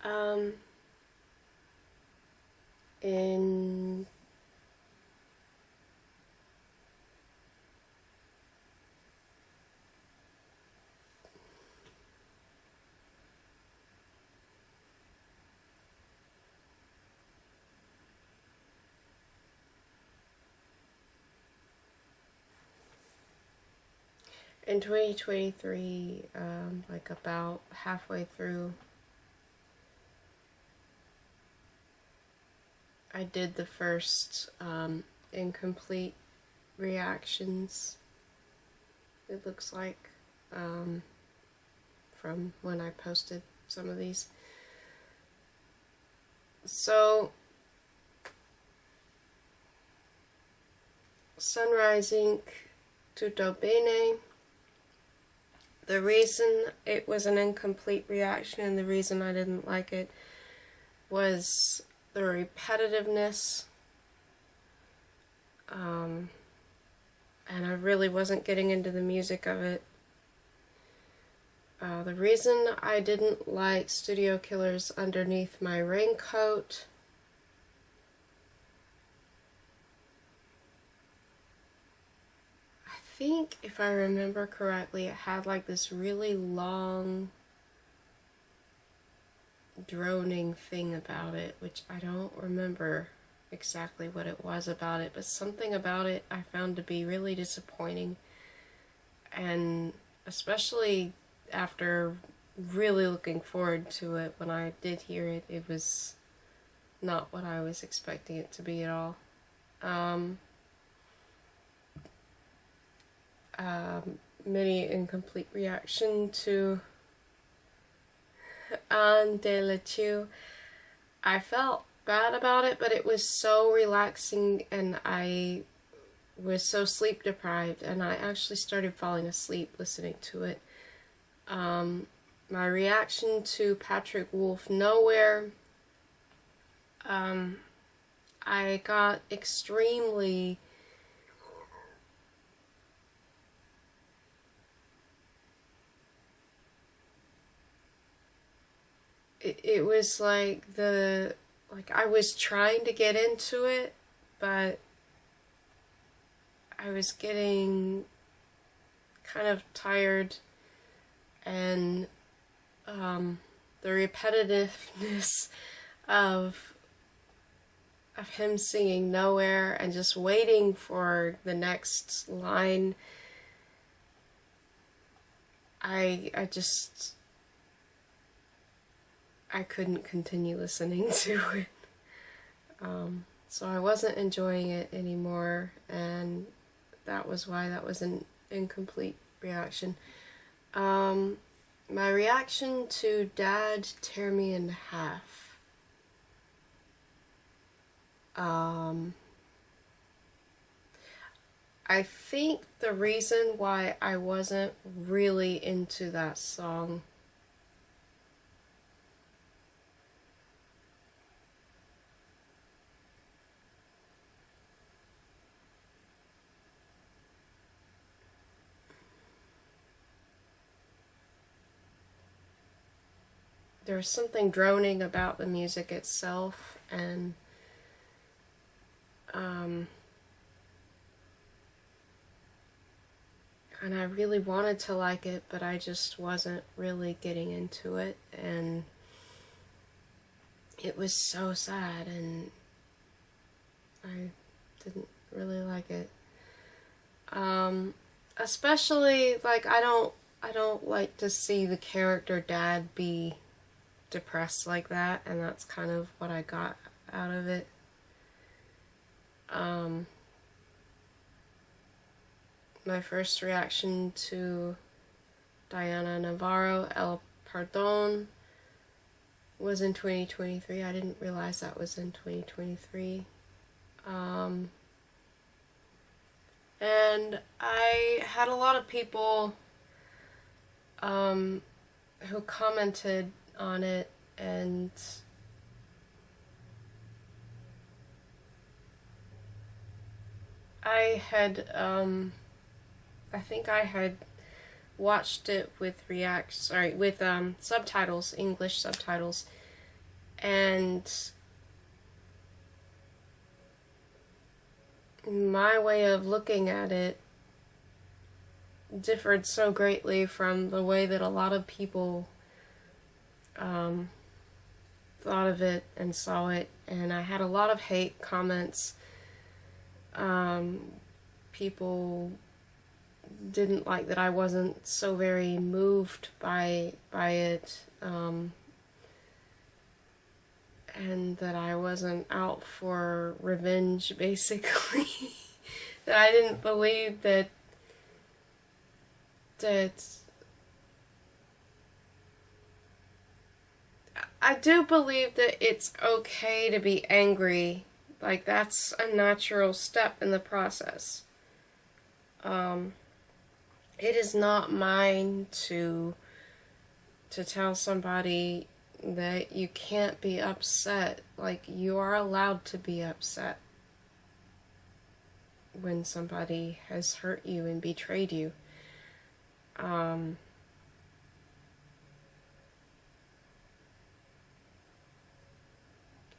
Um, in in 2023, like about halfway through, I did the first incomplete reactions, it looks like, from when I posted some of these. So, Sunrise Inc., Tutto Bene. The reason it was an incomplete reaction and the reason I didn't like it was the repetitiveness. And I really wasn't getting into the music of it. The reason I didn't like Studio Killers Underneath My Raincoat I think, if I remember correctly, it had like this really long droning thing about it, which I don't remember exactly what it was about it, but something about it I found to be really disappointing. And especially after really looking forward to it, when I did hear it, it was not what I was expecting it to be at all. Mini incomplete reaction to Anne de la Chou. I felt bad about it, but it was so relaxing and I was so sleep deprived, and I actually started falling asleep listening to it. My reaction to Patrick Wolf Nowhere, I got extremely it was like I was trying to get into it, but I was getting kind of tired, and the repetitiveness of him singing Nowhere and just waiting for the next line, I couldn't continue listening to it. So I wasn't enjoying it anymore, and that was why that was an incomplete reaction. My reaction to Dad Tear Me in Half. I think the reason why I wasn't really into that song there was something droning about the music itself, and I really wanted to like it, but I just wasn't really getting into it, and it was so sad, and I didn't really like it. Especially, like, I don't like to see the character Dad be depressed like that, and that's kind of what I got out of it. My first reaction to Diana Navarro, El Perdón, was in 2023. I didn't realize that was in 2023. And I had a lot of people who commented on it, and I had, I think I had watched it with subtitles, English subtitles, And my way of looking at it differed so greatly from the way that a lot of people thought of it and saw it. And I had a lot of hate comments. People didn't like that I wasn't so very moved by it, and that I wasn't out for revenge, basically. That I didn't believe that I do believe that it's okay to be angry. Like, that's a natural step in the process. It is not mine to tell somebody that you can't be upset. Like, you are allowed to be upset when somebody has hurt you and betrayed you.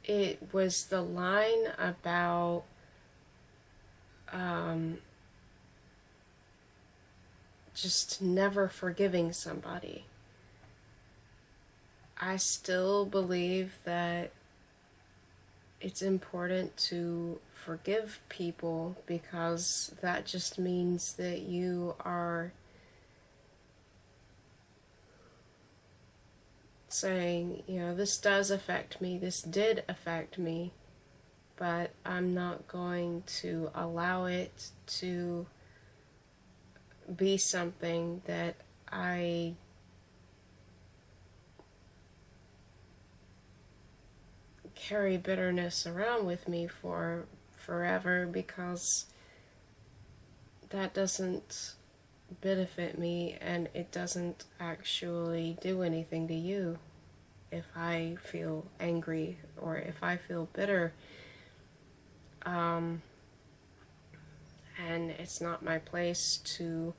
It was the line about just never forgiving somebody. I still believe that it's important to forgive people, because that just means that you are saying, you know, this does affect me, this did affect me, but I'm not going to allow it to be something that I carry bitterness around with me for forever, because that doesn't benefit me, and it doesn't actually do anything to you. If I feel angry or if I feel bitter, and it's not my place to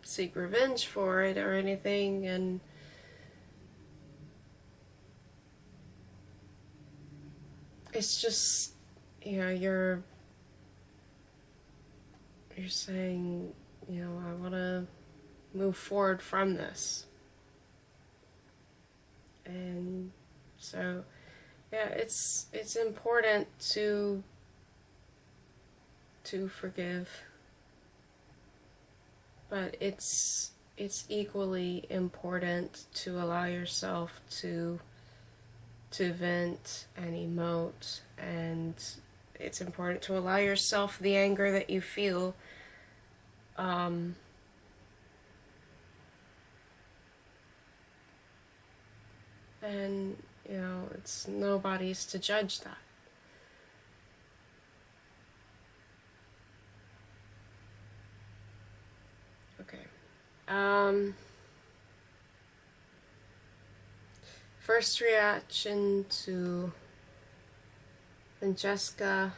seek revenge for it or anything. And it's just, you know, you're saying, you know, I want to move forward from this. And so, yeah, it's important to forgive, but it's equally important to allow yourself to vent and emote, and it's important to allow yourself the anger that you feel. And, you know, it's nobody's to judge that. Okay. First reaction to Francesca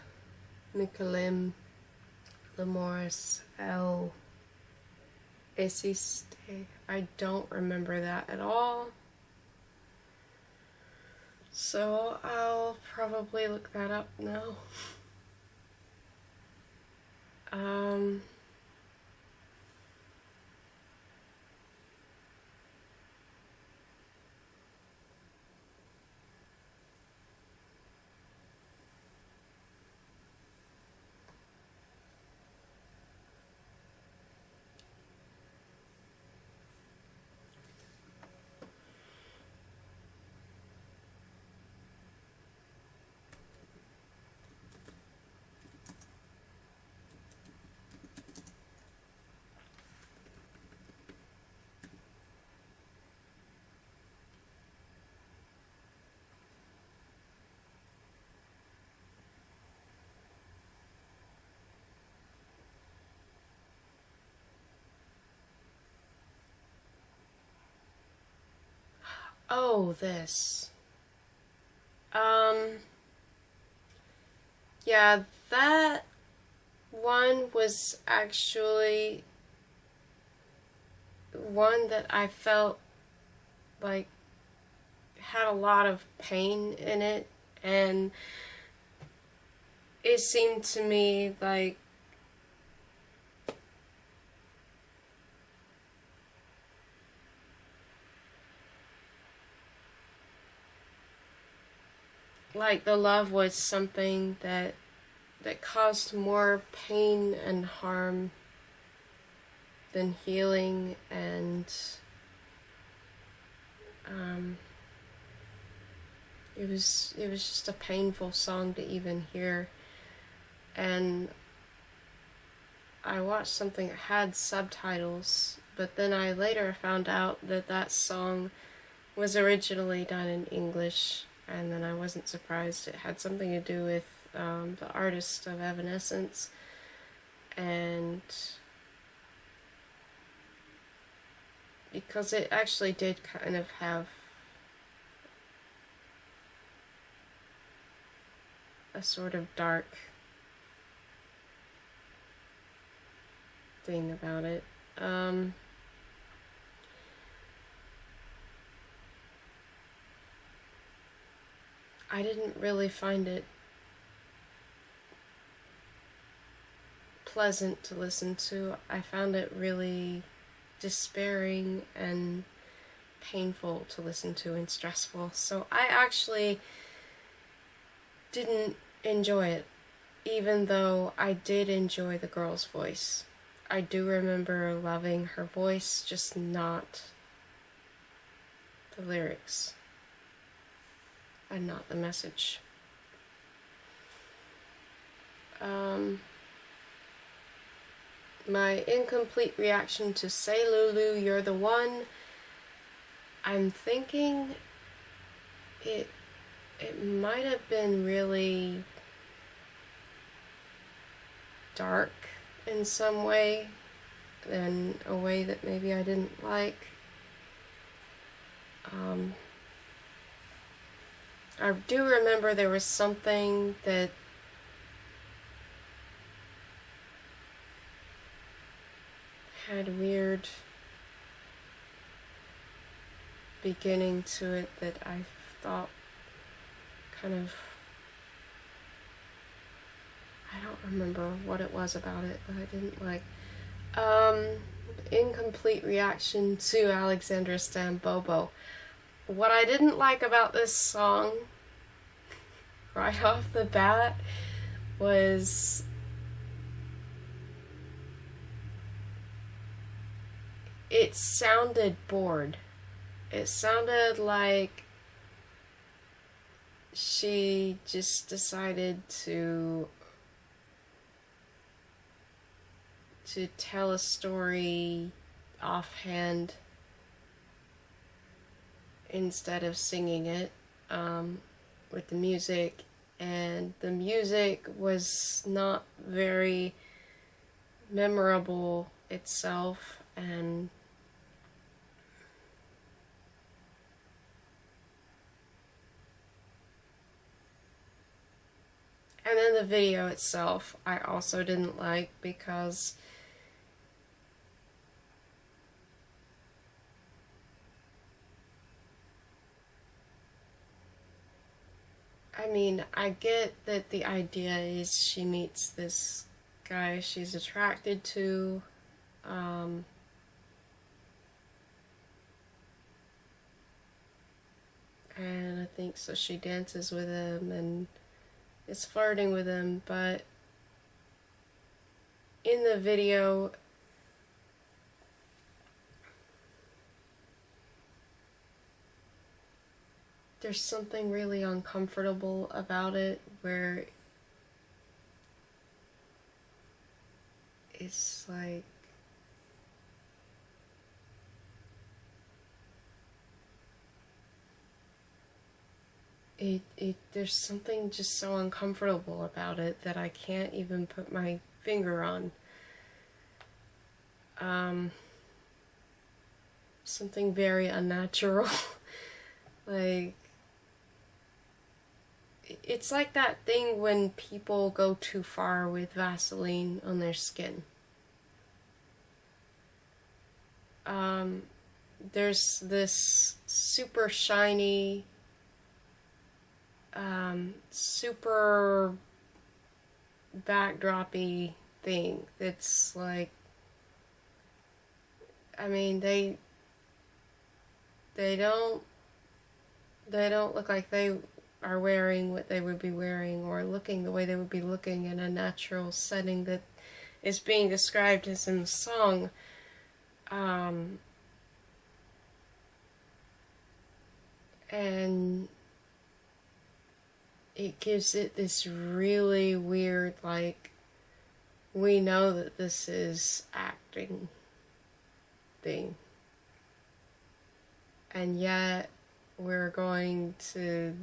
Nicolim Lemorris El Esiste. I don't remember that at all, so I'll probably look that up now. Oh, this. Yeah, that one was actually one that I felt like had a lot of pain in it, and it seemed to me like the love was something that caused more pain and harm than healing, and it was just a painful song to even hear. And I watched something that had subtitles, but then I later found out that that song was originally done in English, and then I wasn't surprised. It had something to do with the artist of Evanescence, and because it actually did kind of have a sort of dark thing about it. I didn't really find it pleasant to listen to. I found it really despairing and painful to listen to and stressful. So I actually didn't enjoy it, even though I did enjoy the girl's voice. I do remember loving her voice, just not the lyrics and not the message. My incomplete reaction to Say Lulu, You're the One. I'm thinking it might have been really dark in some way, in a way that maybe I didn't like. I do remember there was something that had weird beginning to it that I thought kind of, I don't remember what it was about it, but I didn't like. Incomplete reaction to Alexandra Stambobo. What I didn't like about this song right off the bat was it sounded bored. It sounded like she just decided to tell a story offhand instead of singing it with the music, and the music was not very memorable itself, and then the video itself I also didn't like, because I mean, I get that the idea is she meets this guy she's attracted to, and I think so she dances with him and is flirting with him, but in the video there's something really uncomfortable about it, where it's like there's something just so uncomfortable about it that I can't even put my finger on. Something very unnatural. Like, it's like that thing when people go too far with Vaseline on their skin. there's this super shiny, super backdroppy thing that's like, I mean, they don't they don't look like they are wearing what they would be wearing or looking the way they would be looking in a natural setting that is being described as in the song. Um, and it gives it this really weird, like, we know that this is acting thing. And yet, we're going to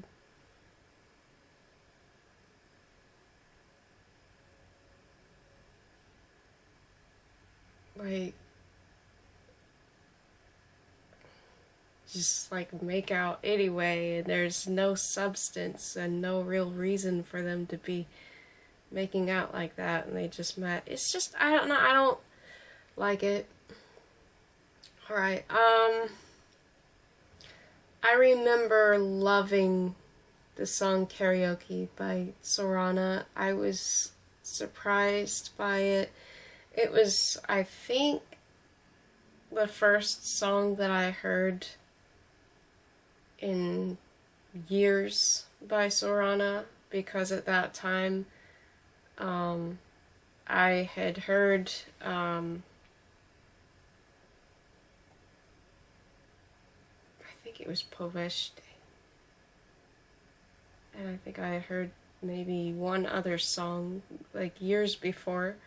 like just like make out anyway, and there's no substance and no real reason for them to be making out like that, and they just met. It's just, I don't know, I don't like it. Alright, I remember loving the song Karaoke by Sorana. I was surprised by it. It was, I think, the first song that I heard in years by Sorana, because at that time I had heard I think it was Poveshte, and I think I had heard maybe one other song like years before,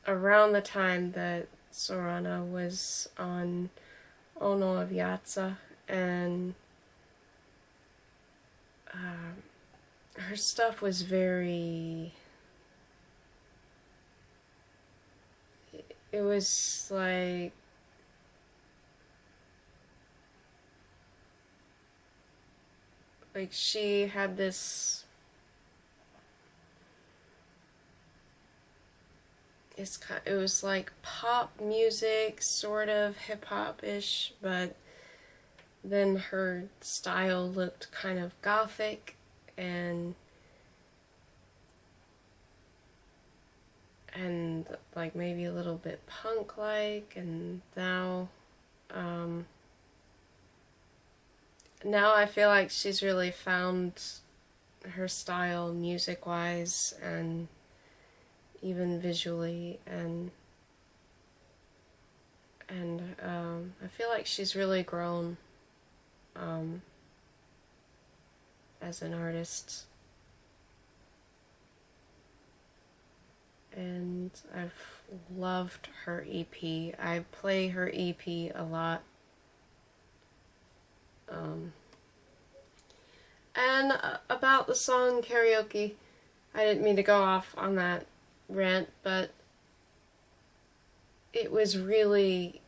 around the time that Sorana was on Ono of Yatsa, and her stuff was very, it was like she had this, it was like pop music, sort of hip-hop-ish, but then her style looked kind of gothic and like maybe a little bit punk-like, and now I feel like she's really found her style music-wise and even visually, and I feel like she's really grown as an artist, and I've loved her EP. I play her EP a lot. And about the song Karaoke, I didn't mean to go off on that rant, but it was really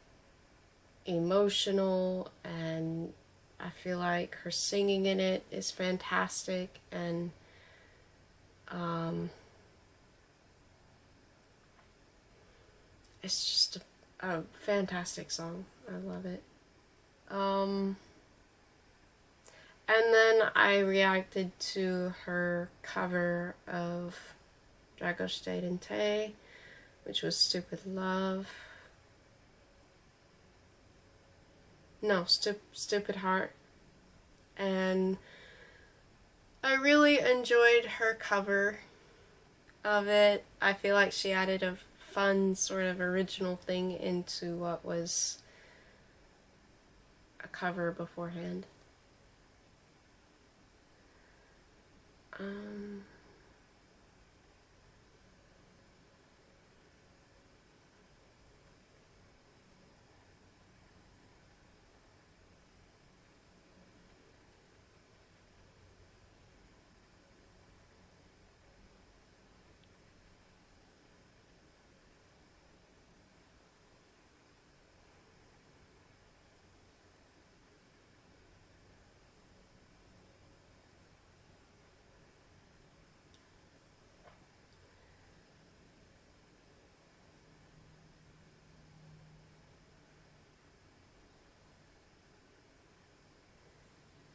emotional, and I feel like her singing in it is fantastic, and it's just a fantastic song. I love it. And then I reacted to her cover of Dragos Dente, which was Stupid Love. No, Stupid Heart. And I really enjoyed her cover of it. I feel like she added a fun sort of original thing into what was a cover beforehand.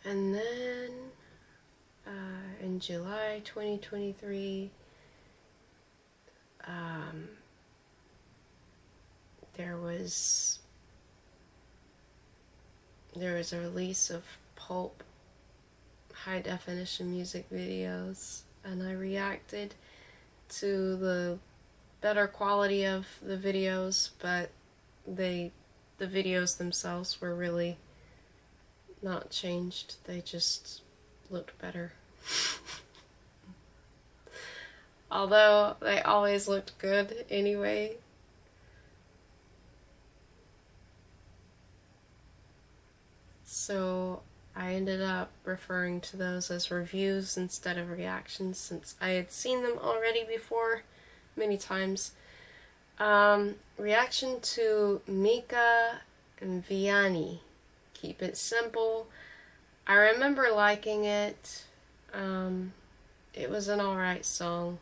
And then in July 2023, there was a release of Pulp high definition music videos, and I reacted to the better quality of the videos, but the videos themselves were really not changed. They just looked better. Although they always looked good anyway. So I ended up referring to those as reviews instead of reactions, since I had seen them already before many times. Reaction to Mika and Vianney. Keep it simple. I remember liking it. It was an alright song.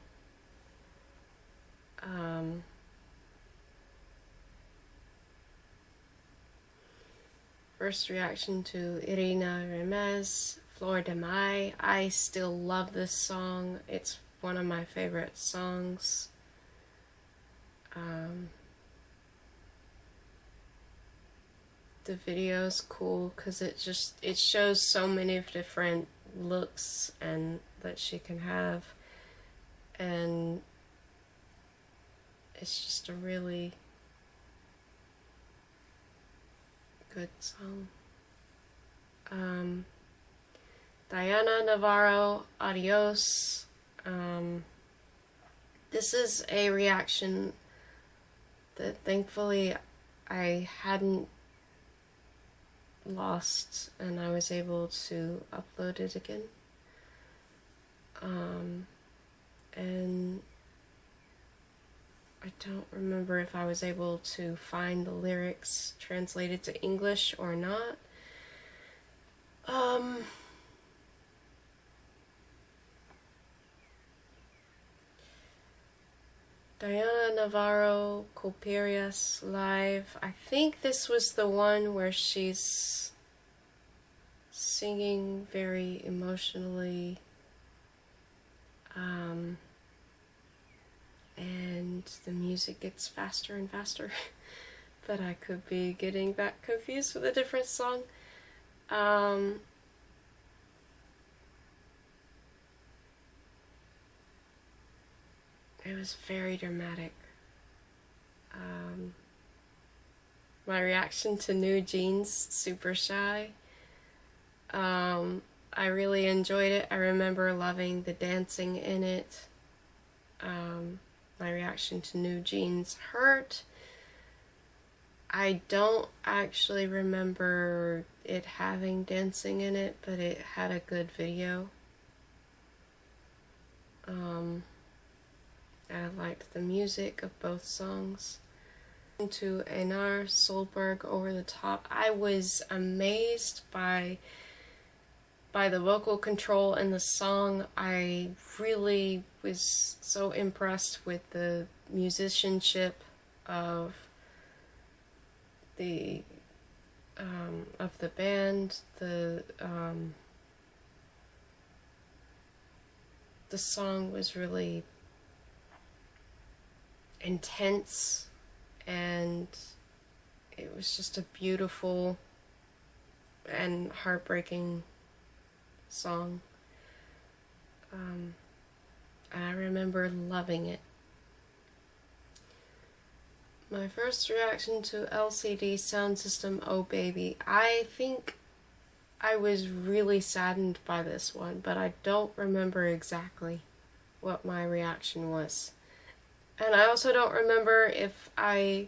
First reaction to Irina Remez, Flor de Mai. I still love this song. It's one of my favorite songs. The video's cool because it shows so many different looks and that she can have, and it's just a really good song. Diana Navarro, Adios. This is a reaction that thankfully I hadn't lost, and I was able to upload it again. And I don't remember if I was able to find the lyrics translated to English or not. Diana Navarro, Coperias Live. I think this was the one where she's singing very emotionally, and the music gets faster and faster. But I could be getting that confused with a different song. It was very dramatic. My reaction to New Jeans, Super Shy. I really enjoyed it. I remember loving the dancing in it. My reaction to New Jeans, Hurt. I don't actually remember it having dancing in it, but it had a good video. I liked the music of both songs. To Einar Solberg, Over the Top. I was amazed by the vocal control in the song. I really was so impressed with the musicianship of the band. The song was really intense, and it was just a beautiful and heartbreaking song. And I remember loving it. My first reaction to LCD Soundsystem, Oh Baby. I think I was really saddened by this one, but I don't remember exactly what my reaction was. And I also don't remember if I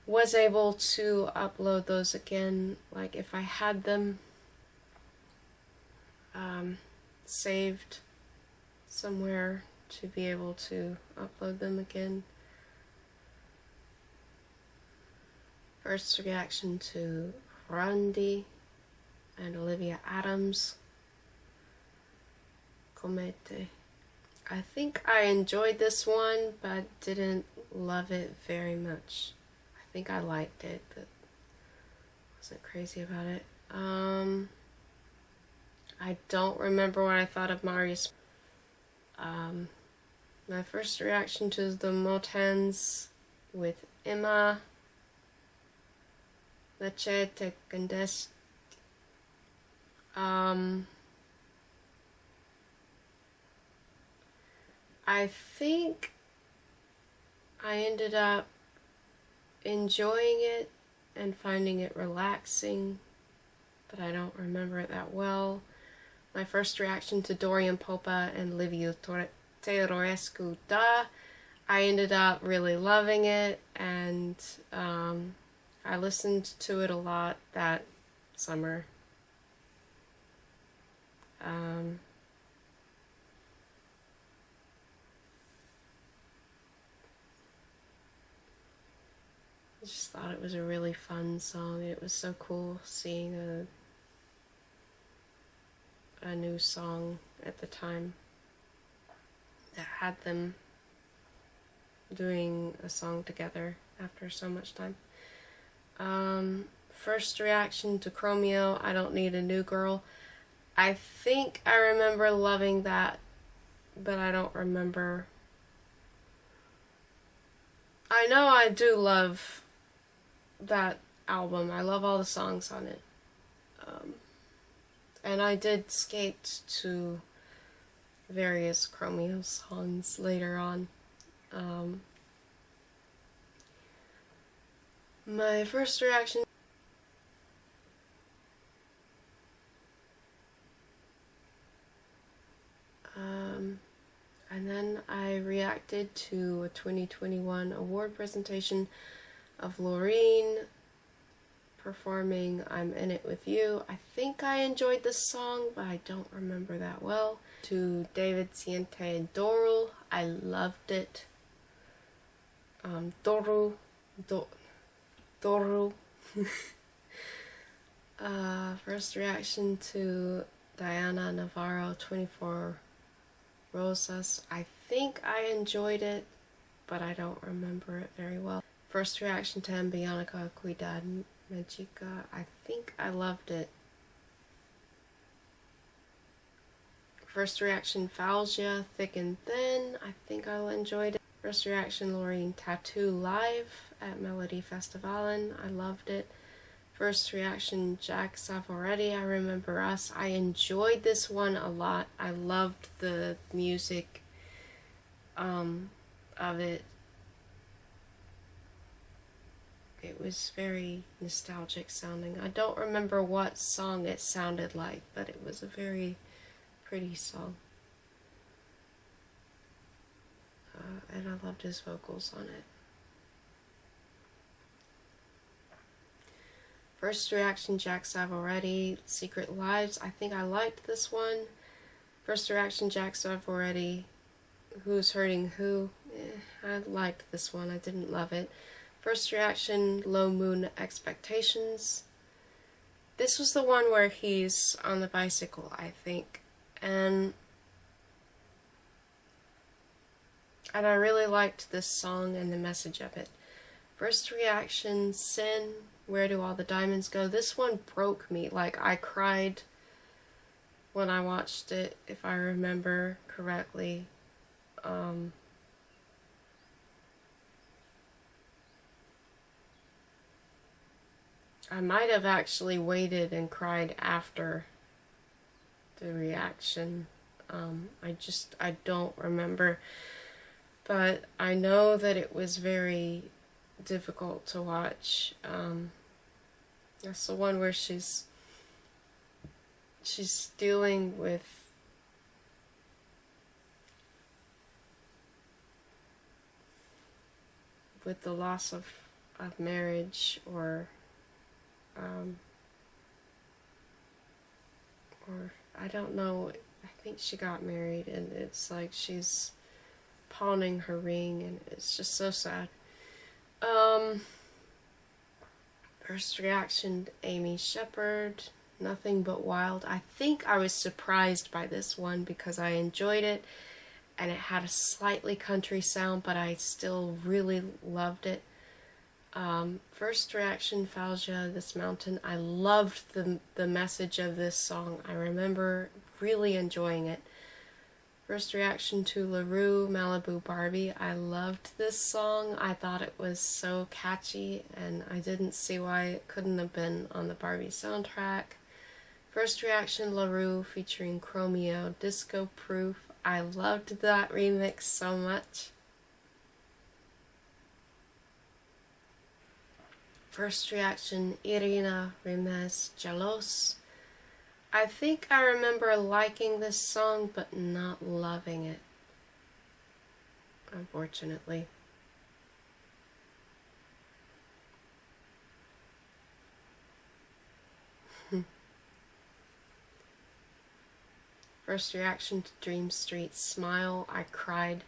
was able to upload those again, like if I had them saved somewhere to be able to upload them again. First reaction to Randy and Olivia Adams, Comete. I think I enjoyed this one, but didn't love it very much. I think I liked it, but wasn't crazy about it. I don't remember what I thought of Marius. My first reaction to the Motans with Emma, Leche Te Candes. I think I ended up enjoying it and finding it relaxing, but I don't remember it that well. My first reaction to Dorian Popa and Liviu Teodorescu Da, I ended up really loving it, and I listened to it a lot that summer. I just thought it was a really fun song. It was so cool seeing a new song at the time that had them doing a song together after so much time. First reaction to Chromeo, I Don't Need a New Girl. I think I remember loving that, but I don't remember. I know I do love that album. I love all the songs on it. And I did skate to various Chromeo songs later on. My first reaction and then I reacted to a 2021 award presentation of Loreen performing I'm In It With You. I think I enjoyed this song, but I don't remember that well. To David Siente and Doru, I loved it. Doru. First reaction to Diana Navarro, 24 Rosas. I think I enjoyed it, but I don't remember it very well. First reaction to Bianca Cuidad Magica. I think I loved it. First reaction Falgia, Thick and Thin. I think I enjoyed it. First reaction Loreen Tattoo live at Melody Festivalen. I loved it. First reaction Jack Savoretti, I Remember Us. I enjoyed this one a lot. I loved the music of it. It was very nostalgic sounding. I don't remember what song it sounded like, but it was a very pretty song. And I loved his vocals on it. First reaction, Jack Savoretti, Secret Lives. I think I liked this one. First reaction, Jack Savoretti, Who's Hurting Who. I liked this one. I didn't love it. First reaction, Low Moon Expectations. This was the one where he's on the bicycle, I think. And I really liked this song and the message of it. First reaction, Sin, Where Do All the Diamonds Go? This one broke me. Like, I cried when I watched it, if I remember correctly. I might have actually waited and cried after the reaction. I don't remember. But I know that it was very difficult to watch. That's the one where she's dealing with the loss of marriage, or I don't know. I think she got married, and it's like she's pawning her ring, and it's just so sad. First reaction, Amy Shepherd, Nothing But Wild. I think I was surprised by this one because I enjoyed it, and it had a slightly country sound, but I still really loved it. First reaction, Falja, This Mountain. I loved the message of this song. I remember really enjoying it. First reaction to LaRue, Malibu Barbie. I loved this song. I thought it was so catchy, and I didn't see why it couldn't have been on the Barbie soundtrack. First reaction, LaRue featuring Chromeo, Disco Proof. I loved that remix so much. First reaction, Irina Remez, Jalos. I think I remember liking this song, but not loving it, unfortunately. First reaction to Dream Street, Smile. I cried.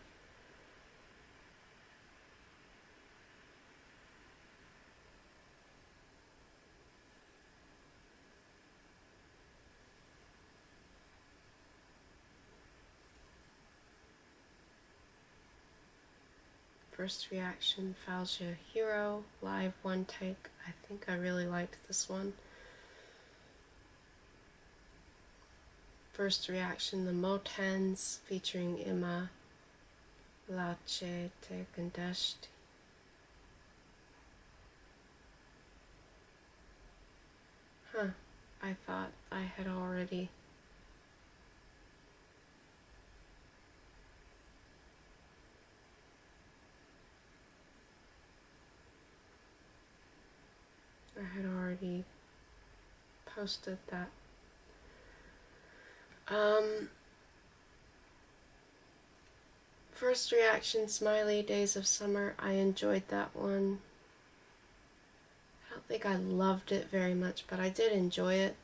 First reaction, Falja, Hero, live one take. I think I really liked this one. First reaction, The Motens featuring Emma, Lache Te Gandeshti. I thought I had already posted that. First reaction, Smiley, Days of Summer. I enjoyed that one. I don't think I loved it very much, but I did enjoy it.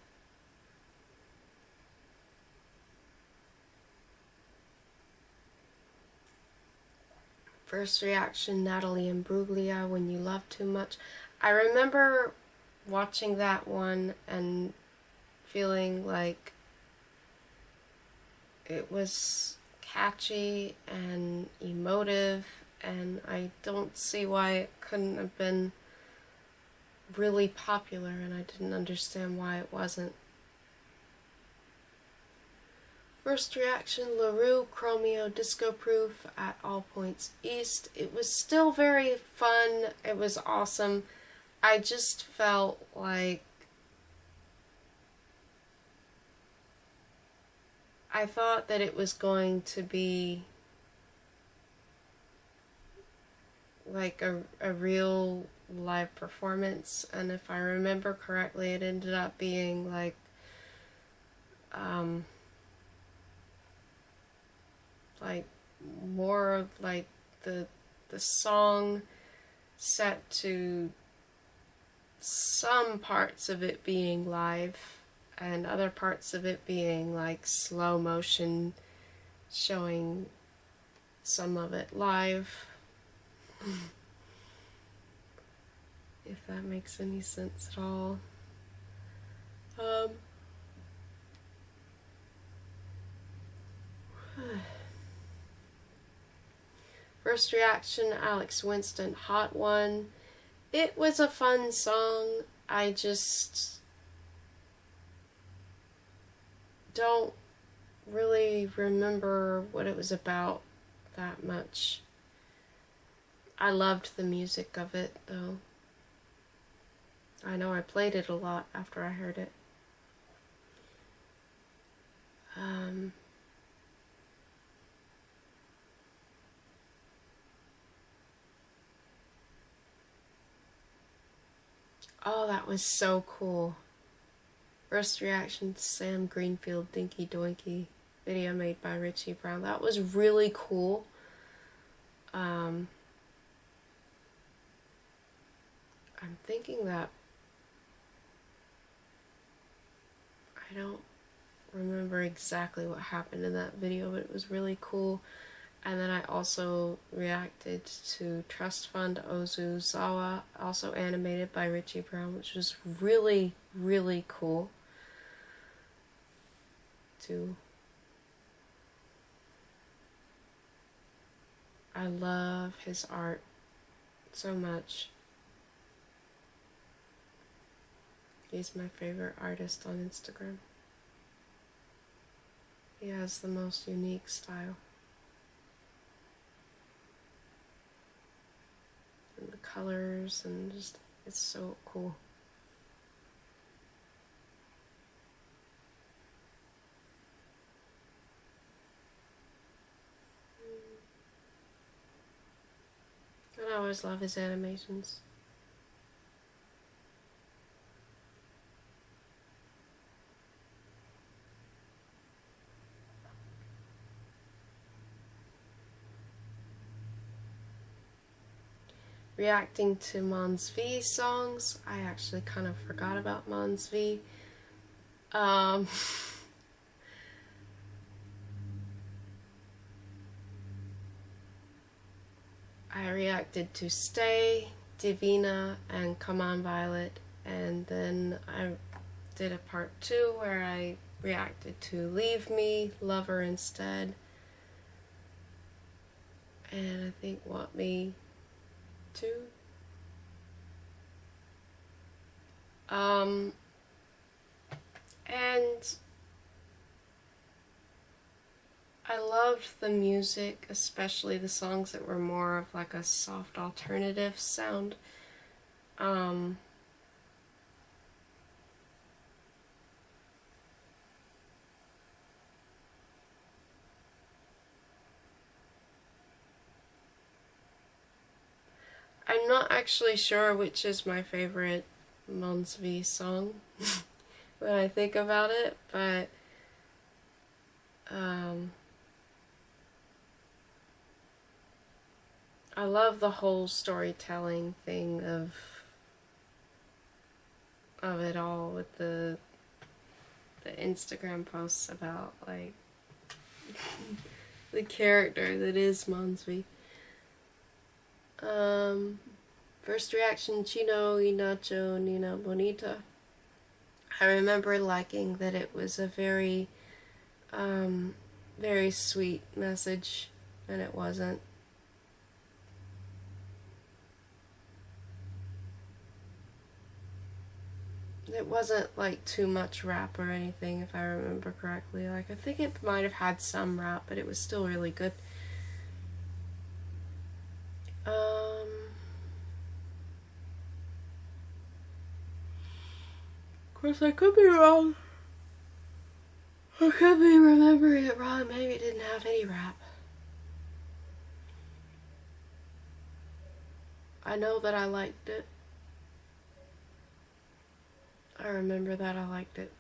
First reaction, Natalie Imbruglia, When You Love Too Much. I remember watching that one and feeling like it was catchy and emotive, and I don't see why it couldn't have been really popular, and I didn't understand why it wasn't. First reaction, LaRue, Chromeo, Disco Proof, At All Points East. It was still very fun. It was awesome. I just felt like I thought that it was going to be like a real live performance, and if I remember correctly, it ended up being like more like the song set to some parts of it being live and other parts of it being like slow motion, showing some of it live. If that makes any sense at all. First reaction, Alex Winston, Hot One. It was a fun song. I just don't really remember what it was about that much. I loved the music of it, though. I know I played it a lot after I heard it. Oh, that was so cool. First reaction to Sam Greenfield, Dinky Doinky, video made by Richie Brown. That was really cool. I'm thinking that I don't remember exactly what happened in that video, but it was really cool. And then I also reacted to Trust Fund Ozu Zawa, also animated by Richie Brown, which was really, really cool. I love his art so much. He's my favorite artist on Instagram. He has the most unique style. And the colors and just, it's so cool. And I always love his animations. Reacting to Mons V songs. I actually kind of forgot about Mons V. I reacted to Stay, Divina, and Come On Violet, and then I did a part 2 where I reacted to Leave Me, Lover Instead, and I think Want Me Too. And I loved the music, especially the songs that were more of like a soft alternative sound. I'm not actually sure which is my favorite Mons V song when I think about it, but I love the whole storytelling thing of it all, with the Instagram posts about like the character that is Mons V. First reaction, Chino y Nacho Nina Bonita. I remember liking that it was a very, very sweet message, and it wasn't. It wasn't like too much rap or anything, if I remember correctly. Like, I think it might have had some rap, but it was still really good. Of course, I could be wrong. I could be remembering it wrong. Maybe it didn't have any rap. I know that I liked it. I remember that I liked it.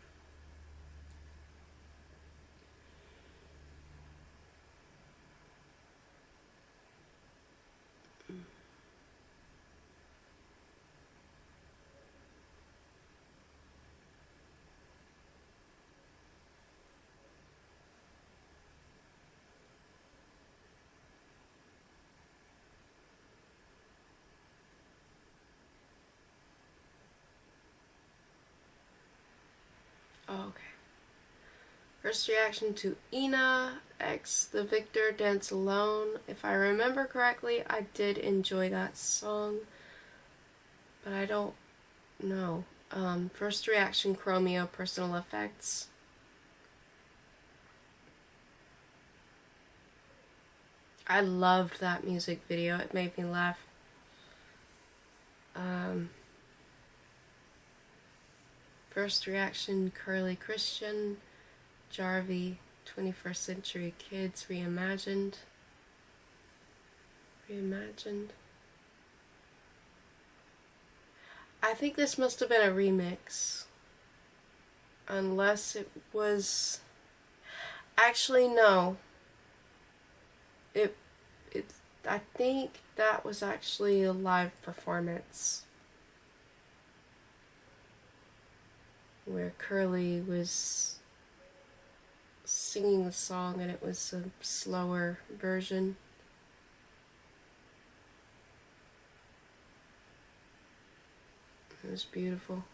Oh, okay. First reaction to Ina X The Victor Dance Alone. If I remember correctly, I did enjoy that song, but I don't know. First reaction, Chromeo Personal Effects. I loved that music video. It made me laugh. First reaction, Curly Christian, Jarvie, 21st Century Kids Reimagined. I think this must have been a remix. Unless it was... Actually, no. I think that was actually a live performance where Curly was singing the song and it was a slower version. It was beautiful.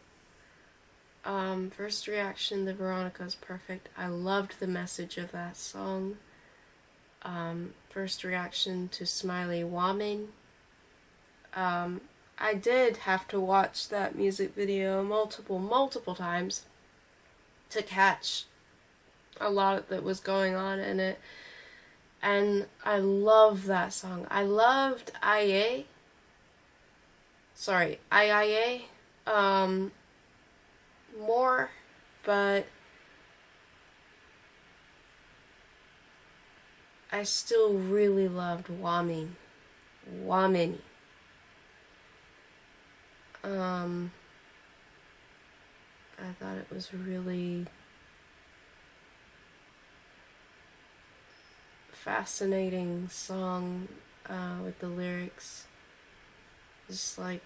First reaction, The Veronica's Perfect. I loved the message of that song. First reaction to Smiley Waming. I did have to watch that music video multiple times to catch a lot that was going on in it. And I love that song. I loved IA. Sorry, IIA more, but I still really loved Wamin. Wamin. I thought it was really fascinating song with the lyrics. Just like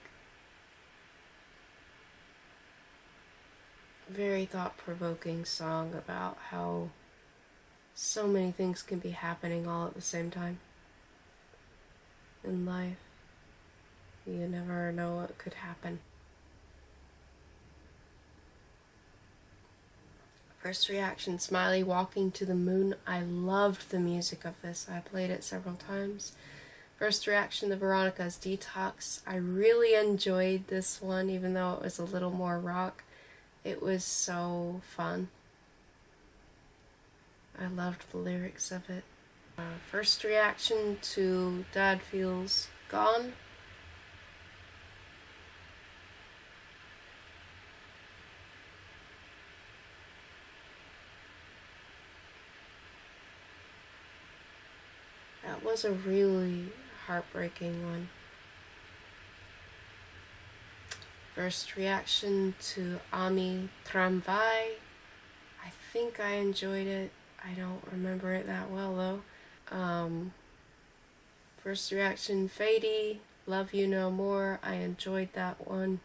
very thought-provoking song about how so many things can be happening all at the same time in life. You never know what could happen. First reaction, Smiley walking to the moon. I loved the music of this. I played it several times. First reaction, the Veronica's Detox. I really enjoyed this one, even though it was a little more rock. It was so fun. I loved the lyrics of it. First reaction to Dad Feels Gone. That was a really heartbreaking one. First reaction to Ami Tramvai. I think I enjoyed it. I don't remember it that well though. First reaction, Fady, Love You No More. I enjoyed that one.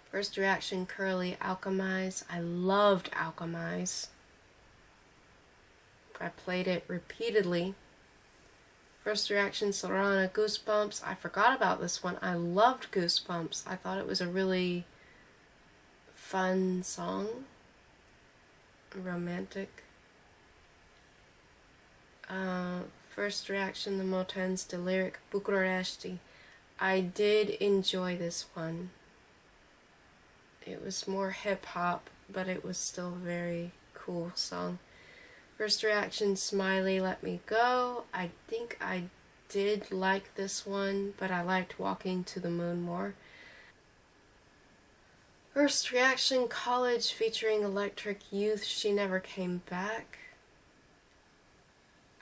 First reaction, Curly, Alchemize. I loved Alchemize. I played it repeatedly. First reaction, Sorana, Goosebumps. I forgot about this one. I loved Goosebumps. I thought it was a really fun song. Romantic. First reaction, the Motens, Deliric, Bucuresti. I did enjoy this one. It was more hip-hop, but it was still a very cool song. First reaction, Smiley, Let Me Go. I think I did like this one, but I liked Walking to the Moon more. First reaction, College featuring Electric Youth, She Never Came Back.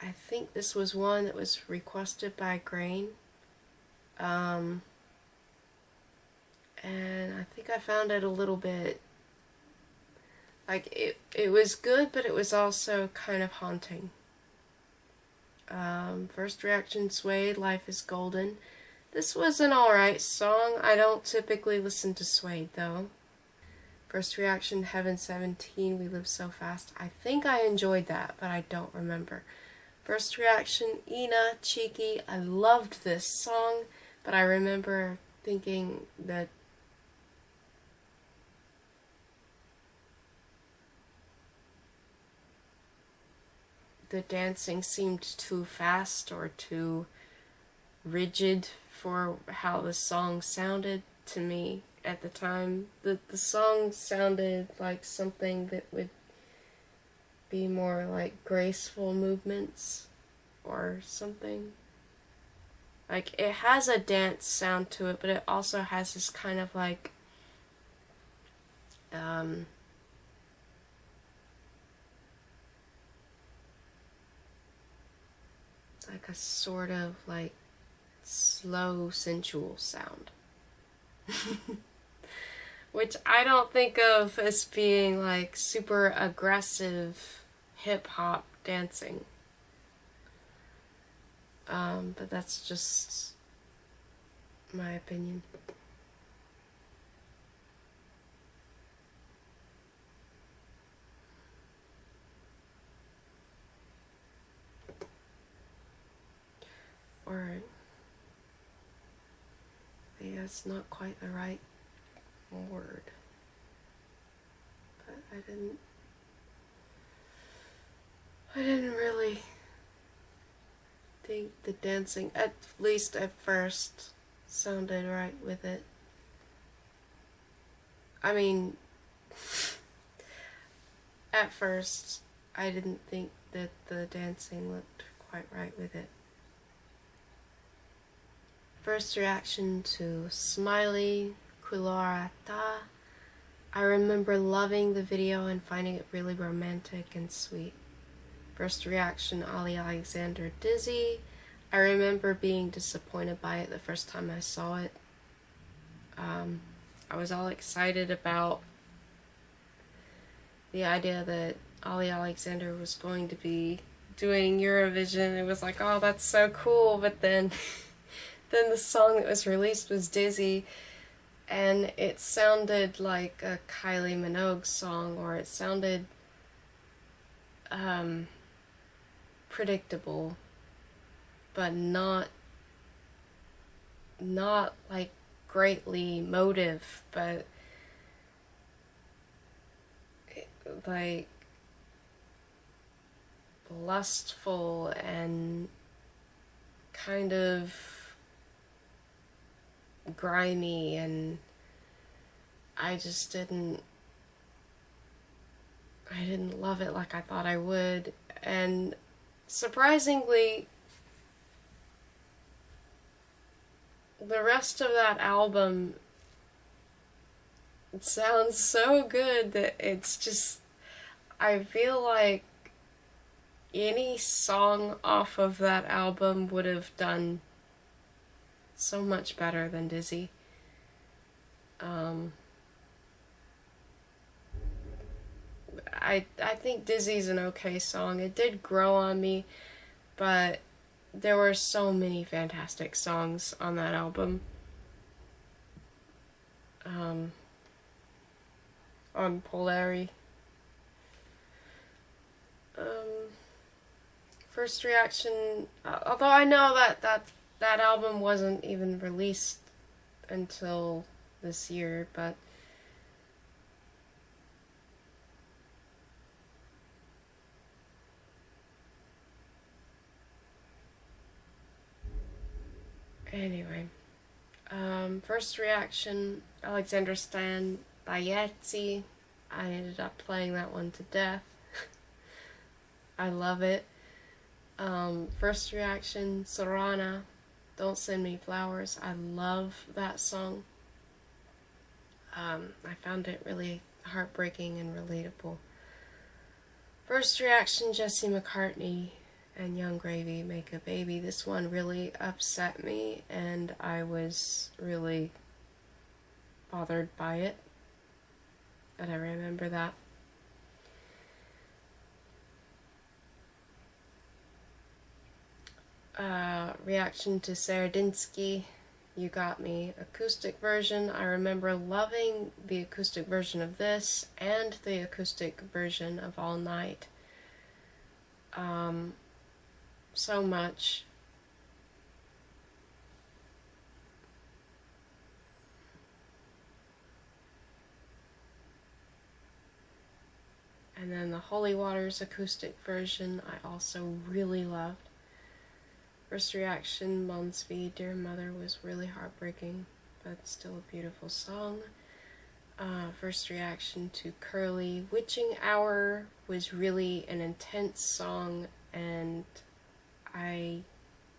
I think this was one that was requested by Grain. And I think I found it a little bit like it was good, but it was also kind of haunting. First reaction, Suede, Life is Golden. This was an alright song. I don't typically listen to Suede though. First reaction, Heaven 17, We Live So Fast. I think I enjoyed that, but I don't remember. First reaction, Ina, Cheeky. I loved this song, but I remember thinking that the dancing seemed too fast or too rigid for how the song sounded to me at the time. The song sounded like something that would be more like graceful movements or something. Like, it has a dance sound to it, but it also has this kind of like like a sort of like slow sensual sound. Which I don't think of as being like super aggressive hip-hop dancing. But that's just my opinion. Or maybe that's not quite the right word. But I didn't really think the dancing, at least at first, sounded right with it. I mean, at first, I didn't think that the dancing looked quite right with it. First reaction to Smiley Kulorata. I remember loving the video and finding it really romantic and sweet. First reaction, Ali Alexander Dizzy. I remember being disappointed by it the first time I saw it. I was all excited about the idea that Ali Alexander was going to be doing Eurovision. It was like, oh, that's so cool, but then the song that was released was Dizzy, and it sounded like a Kylie Minogue song, or it sounded predictable, but not like greatly emotive, but like lustful and kind of grimy, and I didn't love it like I thought I would. And surprisingly, the rest of that album, it sounds so good that it's just, I feel like any song off of that album would have done so much better than Dizzy. I think Dizzy's an okay song. It did grow on me, but there were so many fantastic songs on that album. On Polari. First reaction, although I know that album wasn't even released until this year, but anyway. First reaction, Alexander Stan by Yahtzee. I ended up playing that one to death. I love it. First reaction, Sorana, Don't Send Me Flowers. I love that song. I found it really heartbreaking and relatable. First reaction, Jesse McCartney and Young Gravy, Make a Baby. This one really upset me, and I was really bothered by it, and I remember that. Reaction to Saradinsky, You Got Me, acoustic version. I remember loving the acoustic version of this and the acoustic version of All Night so much. And then the Holy Waters acoustic version I also really loved. First reaction, Månesby, Dear Mother, was really heartbreaking, but still a beautiful song. First reaction to Curly, Witching Hour was really an intense song, and I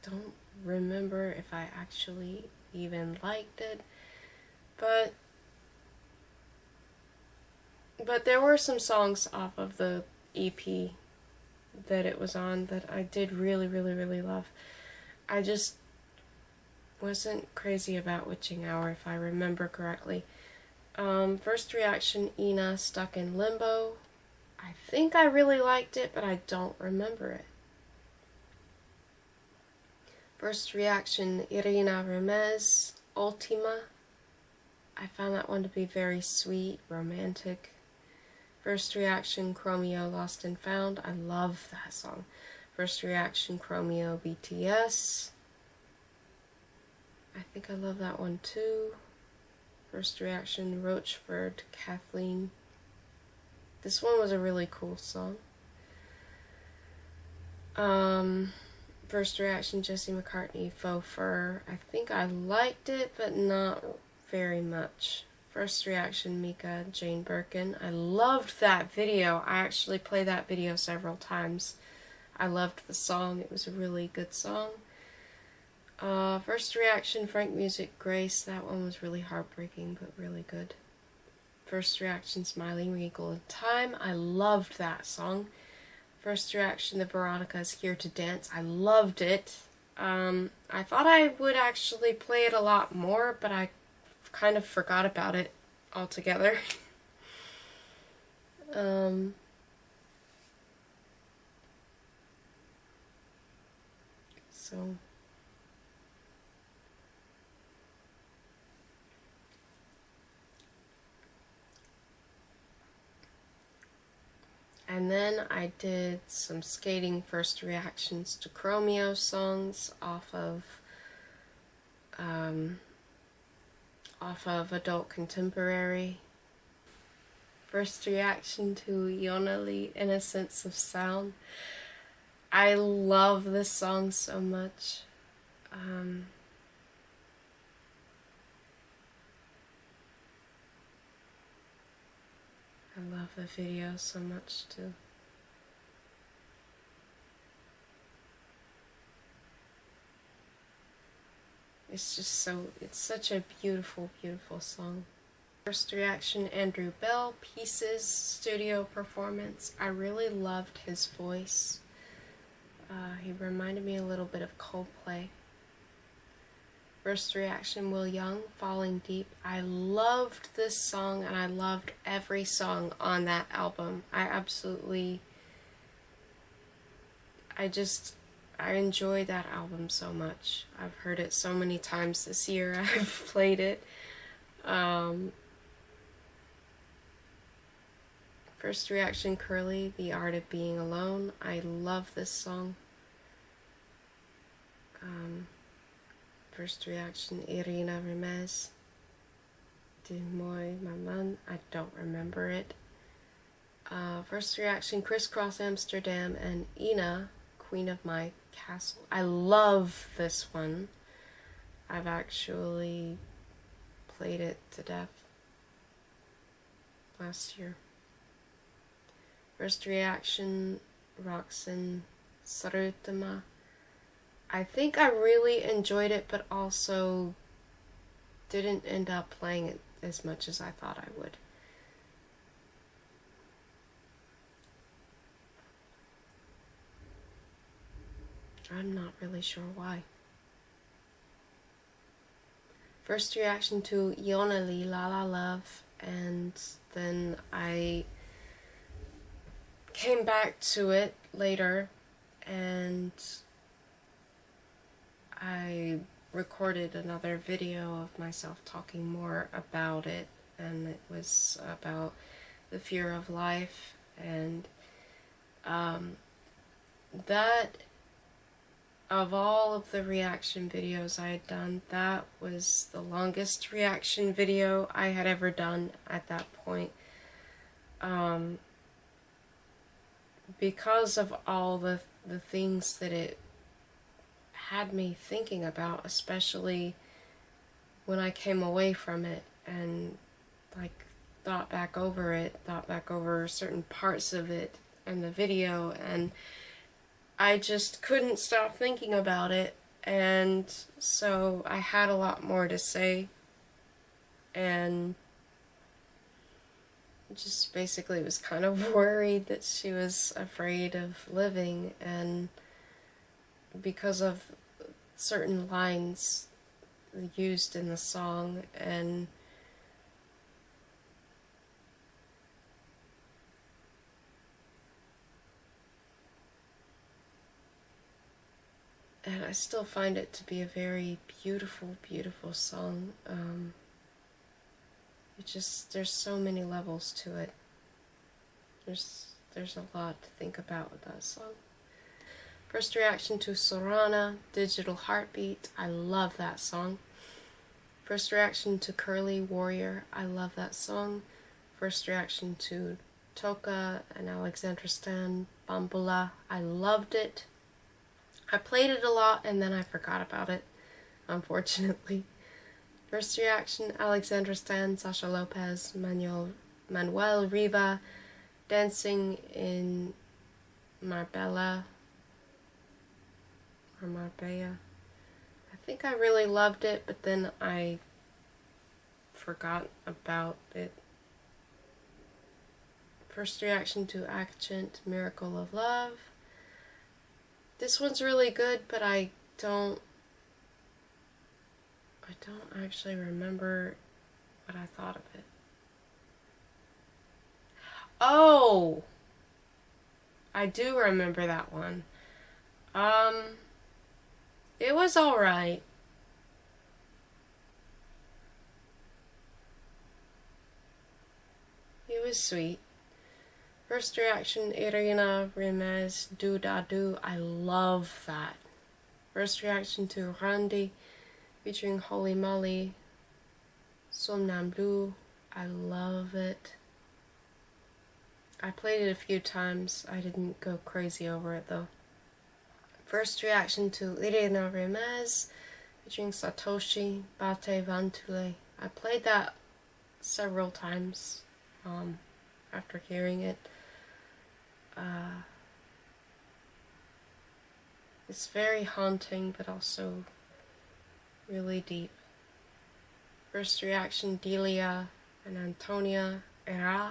don't remember if I actually even liked it, but there were some songs off of the EP that it was on that I did really, really, really love. I just wasn't crazy about Witching Hour, if I remember correctly. First reaction, Ina, Stuck in Limbo. I think I really liked it, but I don't remember it. First reaction, Irina Remez, Ultima. I found that one to be very sweet, romantic. First reaction, Chromeo, Lost and Found. I love that song. First reaction, Chromeo, BTS. I think I love that one too. First reaction, Roachford, Kathleen. This one was a really cool song. First reaction, Jesse McCartney, Faux Fur. I think I liked it, but not very much. First reaction, Mika, Jane Birkin. I loved that video. I actually played that video several times. I loved the song. It was a really good song. First reaction, Frank Music, Grace. That one was really heartbreaking, but really good. First reaction, Smiling Regal in Time. I loved that song. First reaction, The Veronicas, Here to Dance. I loved it. I thought I would actually play it a lot more, but I kind of forgot about it altogether. So... And then I did some skating first reactions to Chromeo songs off of Adult Contemporary. First reaction to Yona Lee, Innocence of Sound. I love this song so much. I love the video so much too. It's just it's such a beautiful, beautiful song. First reaction, Andrew Bell, Pieces, studio performance. I really loved his voice. He reminded me a little bit of Coldplay. First reaction, Will Young, Falling Deep. I loved this song and I loved every song on that album. I enjoy that album so much. I've heard it so many times this year. I've played it. First reaction, Curly, The Art of Being Alone. I love this song. First reaction, Irina Remez, De Moi Maman. I don't remember it. First reaction, Crisscross Amsterdam and Ina, Queen of My Castle. I love this one. I've actually played it to death last year. First reaction, Roxanne Sarutama. I think I really enjoyed it, but also didn't end up playing it as much as I thought I would. I'm not really sure why. First reaction to Yona Lee, La La Love, and then I came back to it later and I recorded another video of myself talking more about it, and it was about the fear of life, and that, of all of the reaction videos I had done, that was the longest reaction video I had ever done at that point. Because of all the things that it had me thinking about, especially when I came away from it and thought back over certain parts of it and the video, and I just couldn't stop thinking about it, and so I had a lot more to say, and just basically was kind of worried that she was afraid of living, and because of certain lines used in the song, and I still find it to be a very beautiful, beautiful song. There's so many levels to it. There's a lot to think about with that song. First reaction to Sorana, Digital Heartbeat. I love that song. First reaction to Curly, Warrior. I love that song. First reaction to Toka and Alexandra Stan, Bambula. I loved it. I played it a lot and then I forgot about it, unfortunately. First reaction, Alexandra Stan, Sasha Lopez, Manuel Riva, Dancing in Marbella, or Marbella. I think I really loved it, but then I forgot about it. First reaction to Accent, Miracle of Love. This one's really good, but I don't actually remember what I thought of it. Oh! I do remember that one. It was alright. It was sweet. First reaction, Irina Remez, Do Da Do. I love that. First reaction to Randy, featuring Holy Molly, Somnambulu. I love it. I played it a few times. I didn't go crazy over it though. First reaction to Irina Remez, featuring Satoshi, Bate Vantule. I played that several times after hearing it. It's very haunting, but also really deep. First reaction, Delia and Antonia Erai.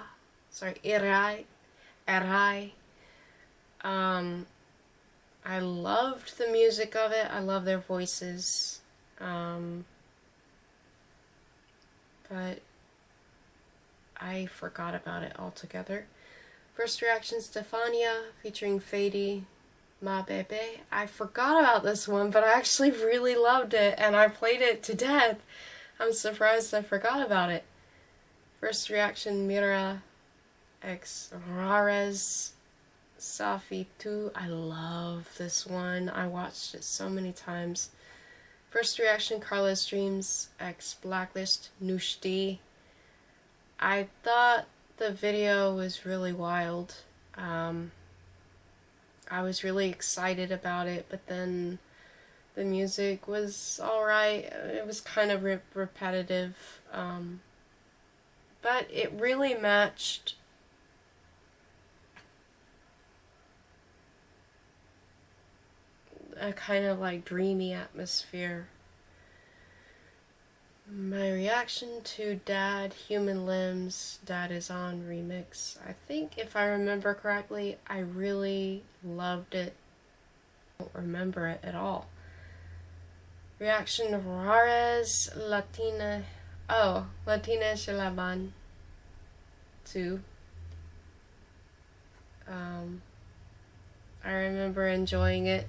I loved the music of it. I love their voices. But I forgot about it altogether. First reaction, Stefania, featuring Fady, Ma Bebe. I forgot about this one, but I actually really loved it, and I played it to death. I'm surprised I forgot about it. First reaction, Mira X Rares, Safi 2. I love this one. I watched it so many times. First reaction, Carlos Dreams X Blacklist, Nushti. I thought the video was really wild. I was really excited about it, but then the music was alright. It was kind of repetitive, but it really matched a kind of like dreamy atmosphere. My reaction to Dad, Human Limbs, Dad Is On remix. I think if I remember correctly, I really loved it. I don't remember it at all. Reaction, Rares, Latina. Oh, Latina Shalaban 2. I remember enjoying it.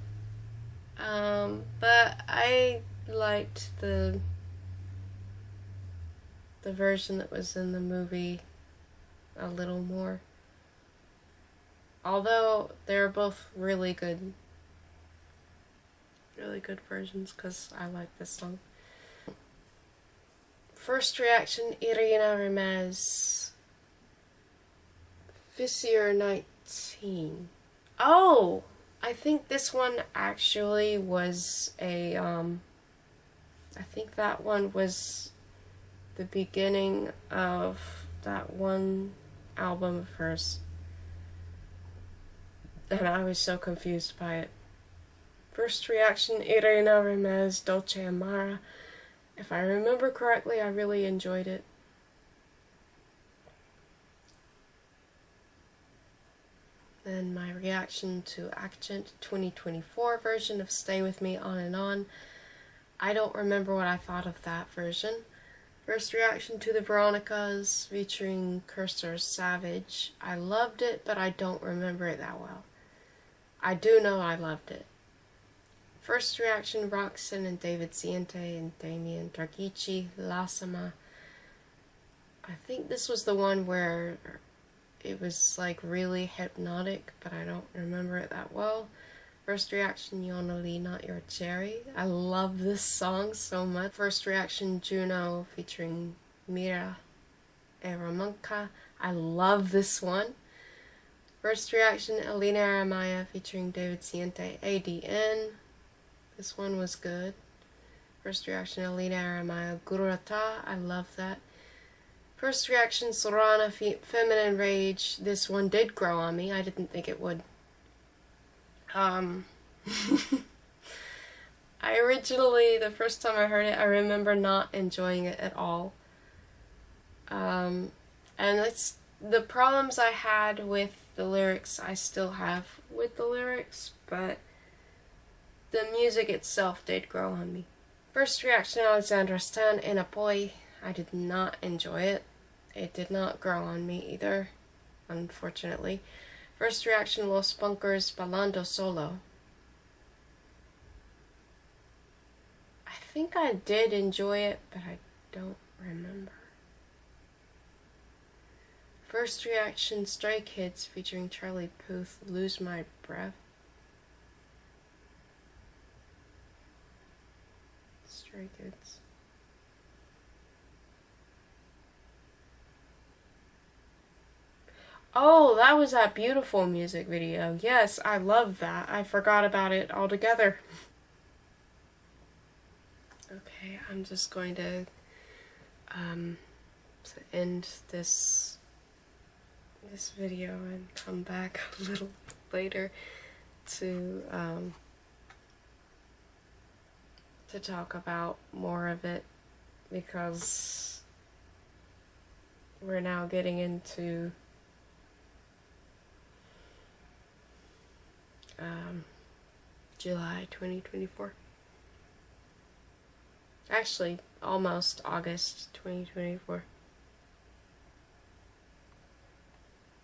But I liked the version that was in the movie a little more. Although they're both really good versions, because I like this song. First reaction, Irina Remez, Fissure 19. Oh! I think this one actually was a, I think that one was the beginning of that one album of hers. And I was so confused by it. First reaction, Irina Remez, Dolce Amara. If I remember correctly, I really enjoyed it. Then my reaction to Accent 2024 version of Stay With Me On and On. I don't remember what I thought of that version. First reaction to the Veronicas featuring Cursor Savage. I loved it, but I don't remember it that well. I do know I loved it. First reaction, Roxanne and David Ciente and Damien Dargici, Lasama. I think this was the one where it was like really hypnotic, but I don't remember it that well. First reaction, Yonoli, Not Your Cherry. I love this song so much. First reaction, Juno featuring Mira Eramanka. I love this one. First reaction, Elena Aramaya featuring David Siente, ADN. This one was good. First reaction, Elena Aramaya, Gururata. I love that. First reaction, Sorana, Feminine Rage. This one did grow on me. I didn't think it would. I originally, the first time I heard it, I remember not enjoying it at all. And it's the problems I had with the lyrics I still have with the lyrics, but the music itself did grow on me. First reaction, Alexandra Stan in a Boy. I did not enjoy it. It did not grow on me either, unfortunately. First reaction, Los Bunkers, Ballando Solo. I think I did enjoy it, but I don't remember. First reaction, Stray Kids featuring Charlie Puth, Lose My Breath. Stray Kids. Oh, that was that beautiful music video. Yes, I love that. I forgot about it altogether. Okay, I'm just going to end this video and come back a little later to talk about more of it, because we're now getting into July 2024. Actually, almost August 2024.